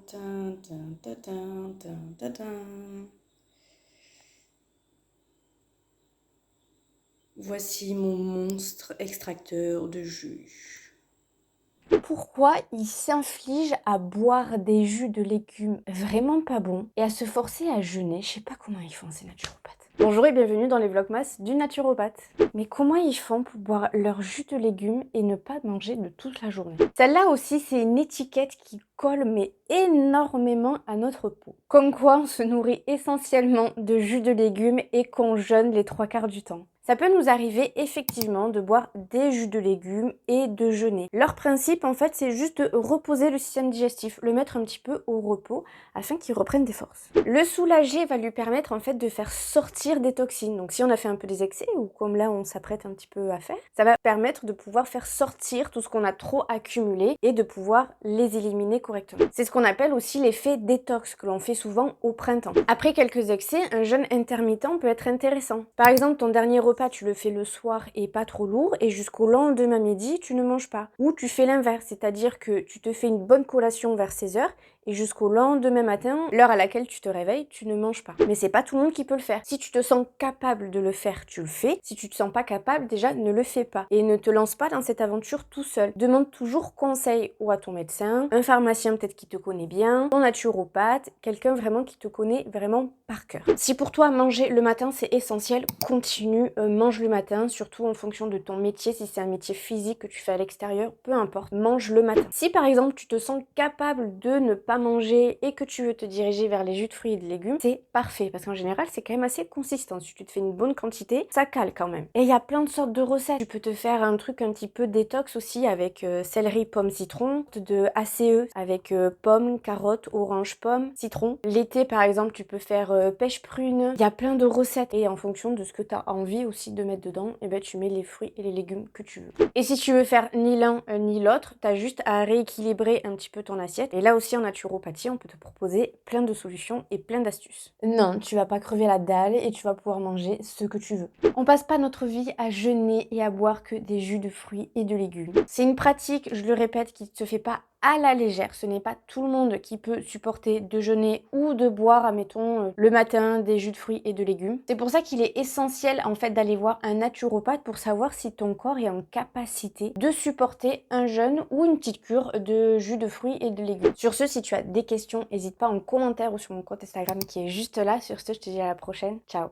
Tin, tin, tin, tin, tin, tin, tin. Voici mon monstre extracteur de jus. Pourquoi ils s'infligent à boire des jus de légumes vraiment pas bons et à se forcer à jeûner? Je sais pas comment ils font ces naturopathes. Bonjour et bienvenue dans les Vlogmas du naturopathe. Mais comment ils font pour boire leur jus de légumes et ne pas manger de toute la journée? Celle-là aussi, c'est une étiquette qui colle mais énormément à notre peau. Comme quoi on se nourrit essentiellement de jus de légumes et qu'on jeûne les 3/4 du temps. Ça peut nous arriver effectivement de boire des jus de légumes et de jeûner. Leur principe en fait c'est juste de reposer le système digestif, le mettre un petit peu au repos afin qu'il reprenne des forces. Le soulager va lui permettre en fait de faire sortir des toxines. Donc si on a fait un peu des excès ou comme là on s'apprête un petit peu à faire, ça va permettre de pouvoir faire sortir tout ce qu'on a trop accumulé et de pouvoir les éliminer correctement. C'est ce qu'on appelle aussi l'effet détox que l'on fait souvent au printemps. Après quelques excès, un jeûne intermittent peut être intéressant. Par exemple, ton dernier repas, tu le fais le soir et pas trop lourd et jusqu'au lendemain midi, tu ne manges pas. Ou tu fais l'inverse, c'est-à-dire que tu te fais une bonne collation vers 16 heures et jusqu'au lendemain matin, l'heure à laquelle tu te réveilles, tu ne manges pas. Mais c'est pas tout le monde qui peut le faire. Si tu te sens capable de le faire, tu le fais. Si tu te sens pas capable, déjà ne le fais pas. Et ne te lance pas dans cette aventure tout seul. Demande toujours conseil ou à ton médecin, un pharmacien peut-être qui te connaît bien, ton naturopathe, quelqu'un vraiment qui te connaît vraiment par cœur. Si pour toi manger le matin c'est essentiel, continue, mange le matin, surtout en fonction de ton métier, si c'est un métier physique que tu fais à l'extérieur, peu importe, mange le matin. Si par exemple tu te sens capable de ne pas manger et que tu veux te diriger vers les jus de fruits et de légumes, c'est parfait parce qu'en général c'est quand même assez consistant. Si tu te fais une bonne quantité, ça cale quand même. Et il y a plein de sortes de recettes. Tu peux te faire un truc un petit peu détox aussi avec céleri, pomme, citron, de ACE avec pommes, carottes, orange, pomme, citron. L'été par exemple tu peux faire pêche prune. Il y a plein de recettes et en fonction de ce que tu as envie aussi de mettre dedans, et ben tu mets les fruits et les légumes que tu veux. Et si tu veux faire ni l'un ni l'autre, tu as juste à rééquilibrer un petit peu ton assiette. Et là aussi en naturopathie, on peut te proposer plein de solutions et plein d'astuces. Non, tu vas pas crever la dalle et tu vas pouvoir manger ce que tu veux. On passe pas notre vie à jeûner et à boire que des jus de fruits et de légumes. C'est une pratique, je le répète, qui ne se fait pas à la légère. Ce n'est pas tout le monde qui peut supporter de jeûner ou de boire, admettons, le matin des jus de fruits et de légumes. C'est pour ça qu'il est essentiel en fait d'aller voir un naturopathe pour savoir si ton corps est en capacité de supporter un jeûne ou une petite cure de jus de fruits et de légumes. Sur ce, si tu as des questions, n'hésite pas en commentaire ou sur mon compte Instagram qui est juste là. Sur ce, je te dis à la prochaine. Ciao!